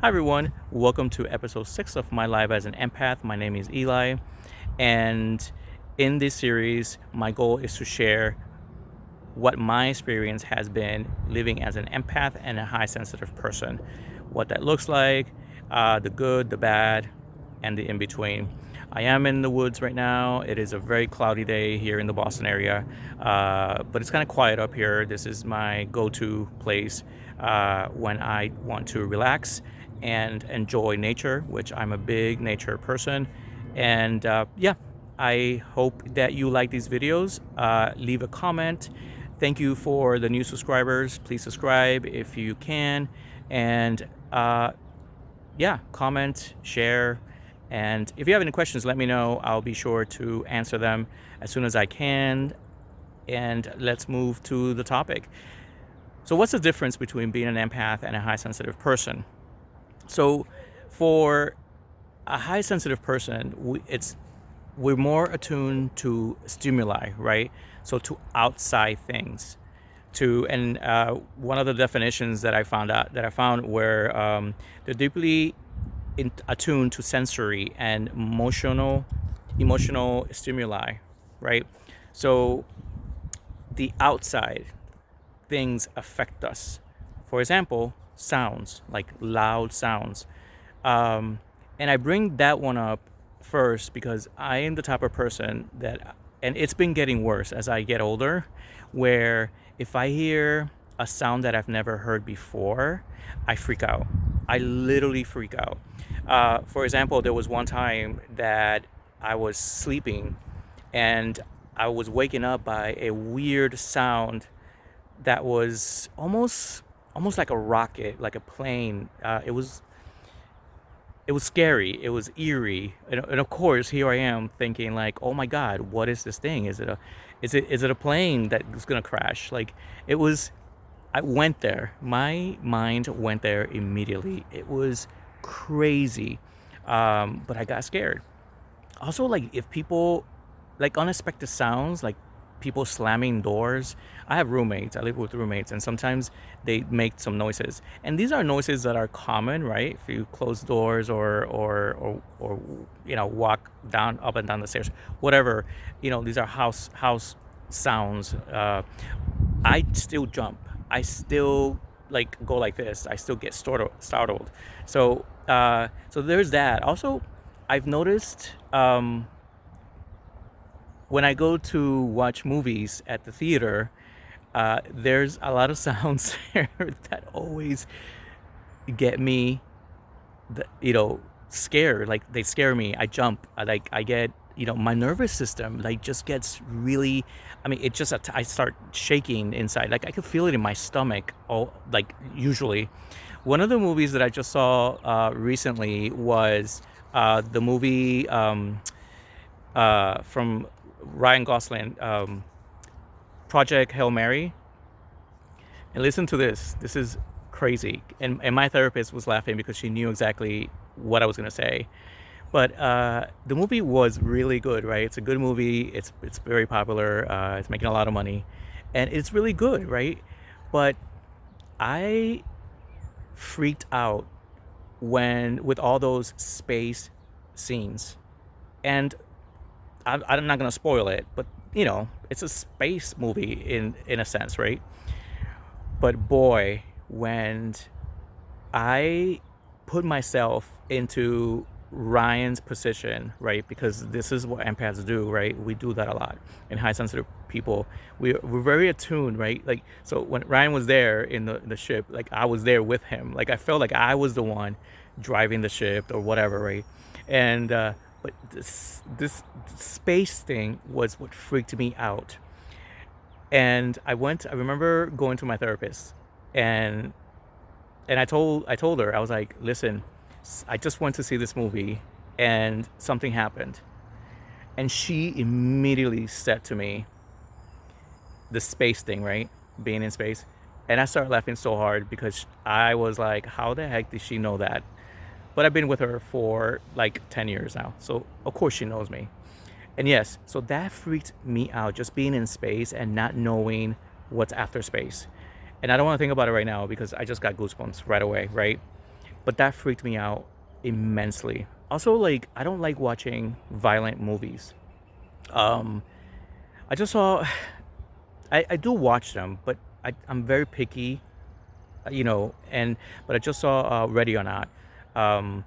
Hi everyone, welcome to episode 6 of my life as an empath. My name is Eli, and in this series, my goal is to share what my experience has been living as an empath and a high sensitive person, what that looks like, the good, the bad, and the in between. I am in the woods right now. It is a very cloudy day here in the Boston area, but it's kind of quiet up here. This is my go-to place when I want to relax and enjoy nature, which I'm a big nature person. And yeah, I hope that you like these videos. Leave a comment. Thank you for the new subscribers. Please subscribe if you can. And yeah, comment, share. And if you have any questions, let me know. I'll be sure to answer them as soon as I can. And let's move to the topic. So, what's the difference between being an empath and a high sensitive person? So, for a high sensitive person, we're more attuned to stimuli, right? So to outside things. And one of the definitions that I found were they're deeply attuned to sensory and emotional stimuli, right? So the outside things affect us. For example, sounds, like loud sounds. Um, and I bring that one up first because I am the type of person and it's been getting worse as I get older, where if I hear a sound that I've never heard before, I freak out. I literally freak out. For example, there was one time that I was sleeping and I was waking up by a weird sound that was almost like a rocket, like a plane. It was scary. It was eerie, and of course, here I am thinking like, "Oh my God, what is this thing? Is it a plane that is gonna crash?" Like it was. I went there. My mind went there immediately. It was crazy, but I got scared. Also, like if people like unexpected sounds, like people slamming doors. I have roommates. I live with roommates, and sometimes they make some noises. And these are noises that are common, right? If you close doors or walk down up and down the stairs, whatever. These are house sounds. I still jump. I still like go like this. I still get startled. So there's that. Also, I've noticed. When I go to watch movies at the theater, there's a lot of sounds there that always get me, scared. Like they scare me. I jump. I get, my nervous system like just gets really. I mean, it just I start shaking inside. Like I could feel it in my stomach. All like usually, one of the movies that I just saw recently was the movie from Ryan Gosling, Project Hail Mary. And listen to this. This is crazy. And my therapist was laughing because she knew exactly what I was going to say. But the movie was really good, right? It's a good movie. It's very popular. It's making a lot of money. And it's really good, right? But I freaked out with all those space scenes. And I'm not gonna spoil it, but it's a space movie in a sense, right? But boy, when I put myself into Ryan's position, right? Because this is what empaths do, right? We do that a lot. And high sensitive people, we're very attuned, right? Like so, when Ryan was there in the ship, like I was there with him. Like I felt like I was the one driving the ship or whatever, right? And but this space thing was what freaked me out. And I remember going to my therapist, and I told her, I was like, listen, I just went to see this movie and something happened. And she immediately said to me, the space thing, right? Being in space. And I started laughing so hard because I was like, how the heck did she know that? But I've been with her for like 10 years now. So, of course, she knows me. And yes, so that freaked me out, just being in space and not knowing what's after space. And I don't want to think about it right now because I just got goosebumps right away, right? but that freaked me out immensely. Also, like, I don't like watching violent movies. Um, I just saw, I do watch them, but I'm very picky, and but I just saw Ready or Not, um,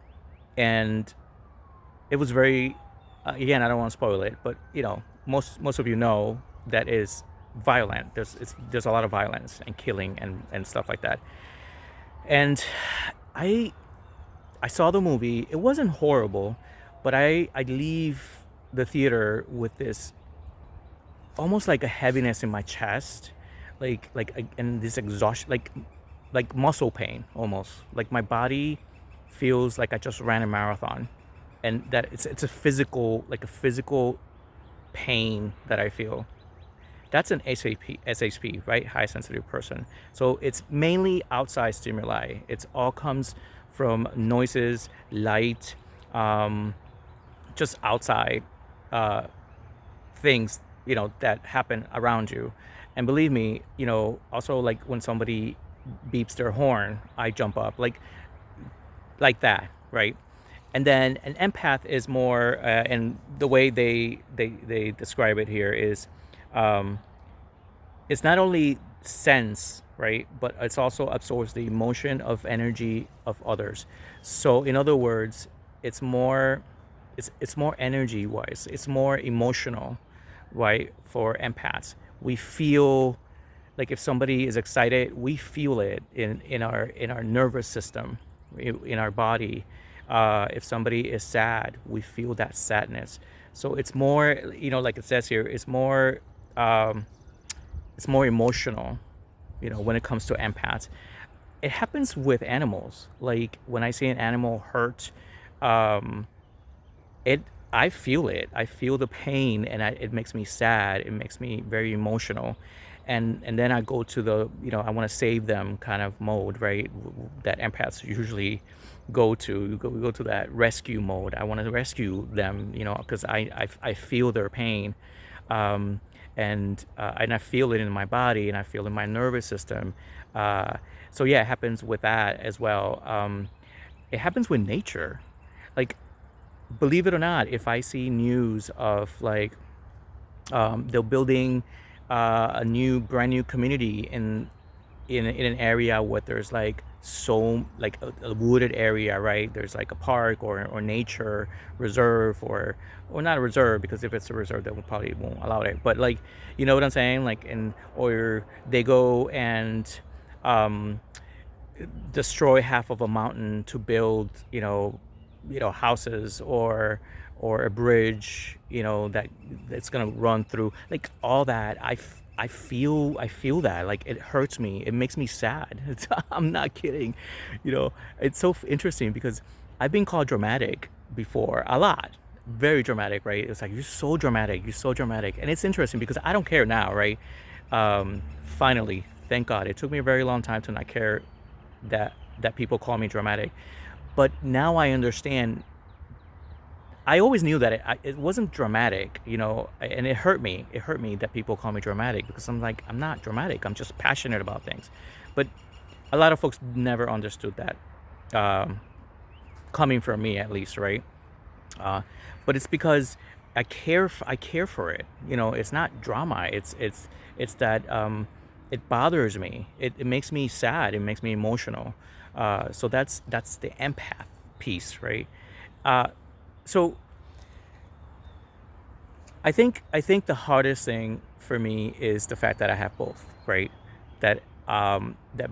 and it was very, again, I don't want to spoil it, but most of you know that is violent. There's a lot of violence and killing and stuff like that. And I I saw the movie. It wasn't horrible, but I leave the theater with this almost like a heaviness in my chest, and this exhaustion, like muscle pain almost. Like my body feels like I just ran a marathon, and that it's a physical, like a physical pain that I feel. That's an SHP, right? High sensitive person. So it's mainly outside stimuli. It's all comes from noises, light, um, just outside uh, things, that happen around you. And believe me, also like when somebody beeps their horn, I jump up like that, right? And then an empath is more, and the way they describe it here is, um, it's not only sense, right, but it's also absorbs the emotion of energy of others. So in other words, it's more, it's more energy wise, it's more emotional, right? For empaths, we feel, like if somebody is excited, we feel it in our nervous system, in our body. If somebody is sad, we feel that sadness. So it's more, like it says here, um, it's more emotional, when it comes to empaths. It happens with animals. Like when I see an animal hurt, um, it I feel it. I feel the pain, and it makes me sad. It makes me very emotional, and then I go to the, I want to save them kind of mode, right? That empaths usually go to. We go to that rescue mode. I want to rescue them, because I feel their pain, um, and I feel it in my body, and I feel it in my nervous system. Uh, so yeah, it happens with that as well. It happens with nature, like, believe it or not, if I see news of like, they're building a brand new community in an area where there's like, so like a wooded area, right? There's like a park or nature reserve, or not a reserve, because if it's a reserve, they will probably won't allow it. But like, you know what I'm saying? Like, or they go and um, destroy half of a mountain to build, houses, or a bridge, that's gonna run through, like all that. I feel that, like, it hurts me, it makes me sad. I'm not kidding. It's so interesting because I've been called dramatic before, a lot, very dramatic, right? It's like, you're so dramatic, and it's interesting because I don't care now, right? Finally, thank God, it took me a very long time to not care that people call me dramatic. But now I understand. I always knew that it wasn't dramatic, and it hurt me. It hurt me that people call me dramatic, because I'm like, I'm not dramatic. I'm just passionate about things. But a lot of folks never understood that, um, coming from me at least, right? Uh, but it's because I care for it. It's not drama. It's that, it bothers me. It makes me sad. It makes me emotional. So that's the empath piece, right? Uh, so I think the hardest thing for me is the fact that I have both, right? That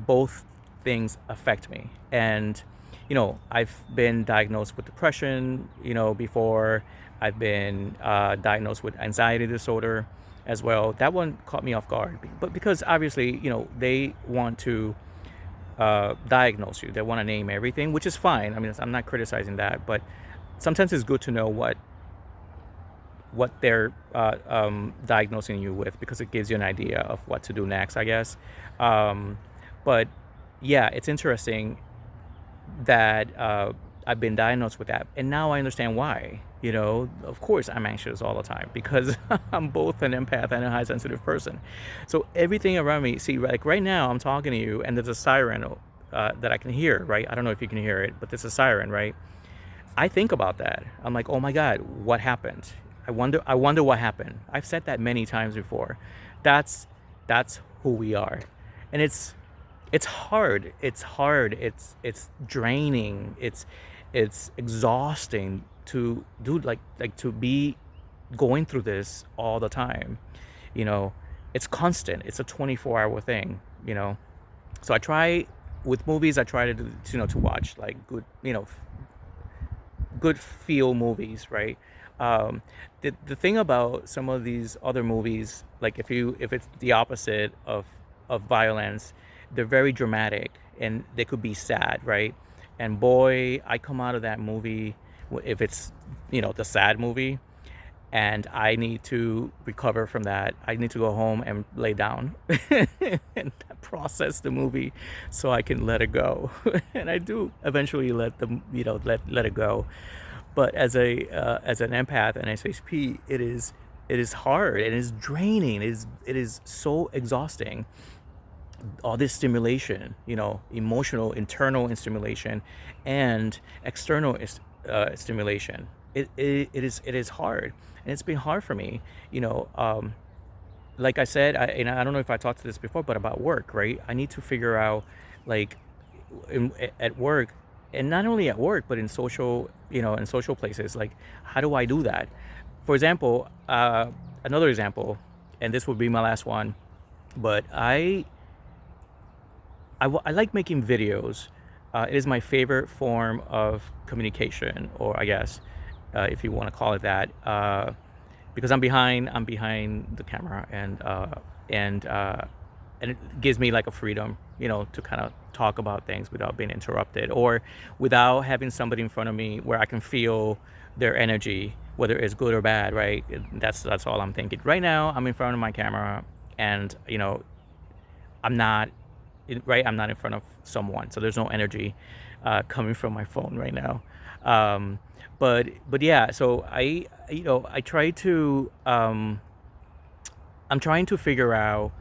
both things affect me. And I've been diagnosed with depression, before. I've been diagnosed with anxiety disorder as well. That one caught me off guard, but because obviously, they want to diagnose you, they want to name everything, which is fine. I mean, I'm not criticizing that, but sometimes it's good to know what they're diagnosing you with, because it gives you an idea of what to do next, I guess. Um, but yeah, it's interesting that I've been diagnosed with that, and now I understand why. Of course, I'm anxious all the time because I'm both an empath and a high sensitive person. So everything around me, see, like right now, I'm talking to you, and there's a siren that I can hear, right? I don't know if you can hear it, but there's a siren, right? I think about that. I'm like, oh my God, what happened? I wonder what happened. I've said that many times before. That's that's who we are. And it's hard. It's hard. It's draining. It's exhausting to do, like to be going through this all the time. You know, it's constant. It's a 24-hour thing, you know. So I try with movies, I try to do, to watch like good, good feel movies, right? Um, the thing about some of these other movies, like if it's the opposite of violence, they're very dramatic and they could be sad, right? And boy, I come out of that movie if it's the sad movie, and I need to recover from that. I need to go home and lay down and process the movie so I can let it go. And I do eventually let them, let it go. But as an empath and SHP, it is hard. It is draining. It is so exhausting. All this stimulation, emotional, internal stimulation, and external stimulation. It is hard, and it's been hard for me. You know, like I said, and I don't know if I talked to this before, but about work, right? I need to figure out, like, at work, and not only at work, but in social places. Like, how do I do that? For example, another example, and this would be my last one, but I like making videos. It is my favorite form of communication, or I guess, if you want to call it that, because I'm behind the camera, and it gives me like a freedom, to kind of talk about things without being interrupted, or without having somebody in front of me where I can feel their energy, whether it's good or bad, right? That's all I'm thinking. Right now, I'm in front of my camera, and I'm not right. I'm not in front of someone, so there's no energy coming from my phone right now. Um, but yeah, so I try to I'm trying to figure out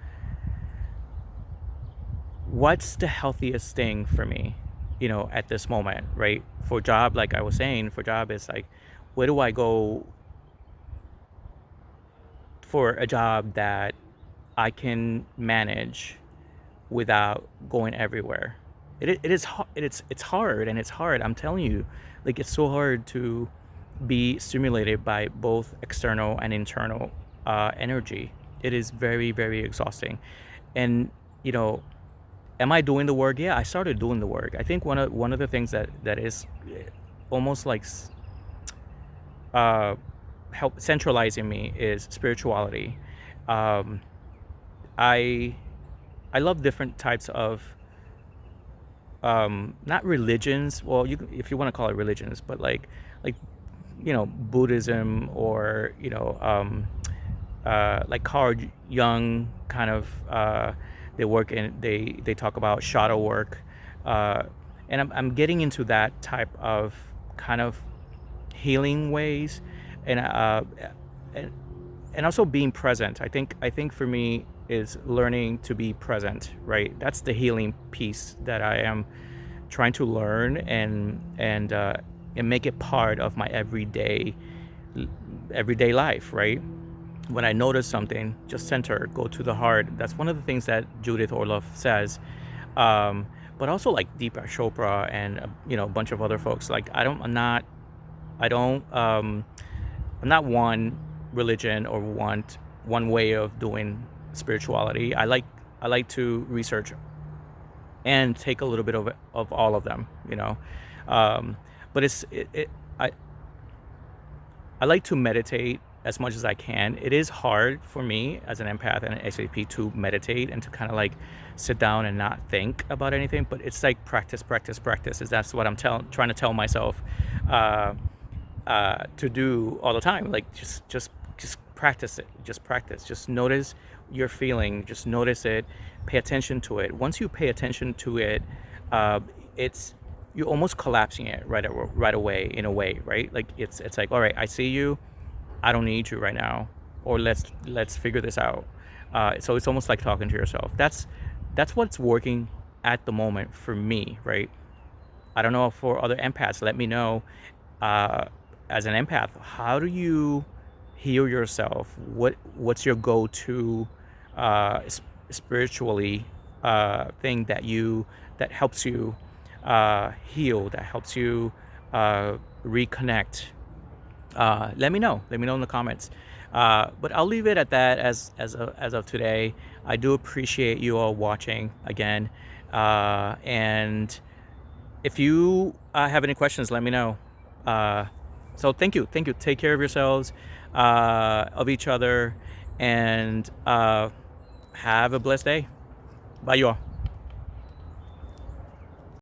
what's the healthiest thing for me, at this moment, right? For job, like I was saying, for job is like, where do I go for a job that I can manage without going everywhere? It's hard, and it's hard. I'm telling you, like, it's so hard to be stimulated by both external and internal energy. It is very, very exhausting. And you know, am I doing the work? Yeah, I started doing the work. I think one of the things that is almost like uh, help centralizing me is spirituality. Um, I I love different types of not religions. Well, if you want to call it religions, but like Buddhism, or like Carl Jung kind of, they talk about shadow work, uh, and I'm getting into that type of kind of healing ways, and and and also being present. I think for me is learning to be present, right? That's the healing piece that I am trying to learn, and make it part of my everyday life, right? When I notice something, just center, go to the heart. That's one of the things that Judith Orloff says. um, but also like Deepak Chopra, and a bunch of other folks. Like, I don't I'm not one religion, or one way of doing spirituality. I like to research and take a little bit of all of them, um, but I I like to meditate as much as I can. It is hard for me as an empath and an SAP to meditate and to kind of like sit down and not think about anything. But it's like practice, practice, practice. Is That's what I'm trying to tell myself uh, to do all the time. Like, just practice it. Just practice. Just notice your feeling. Just notice it. Pay attention to it. Once you pay attention to it, uh, it's you're almost collapsing it right away, in a way, right? Like, it's like, all right, I see you. I don't need you right now, or let's figure this out. So it's almost like talking to yourself. That's what's working at the moment for me, right? I don't know for other empaths. Let me know, uh, as an empath, how do you heal yourself? What's your go-to spiritually thing that helps you heal, that helps you reconnect? Let me know. Let me know in the comments. But I'll leave it at that as of today. I do appreciate you all watching again, and if you have any questions, let me know. Uh, so thank you. Take care of yourselves, of each other, and have a blessed day. Bye, you all.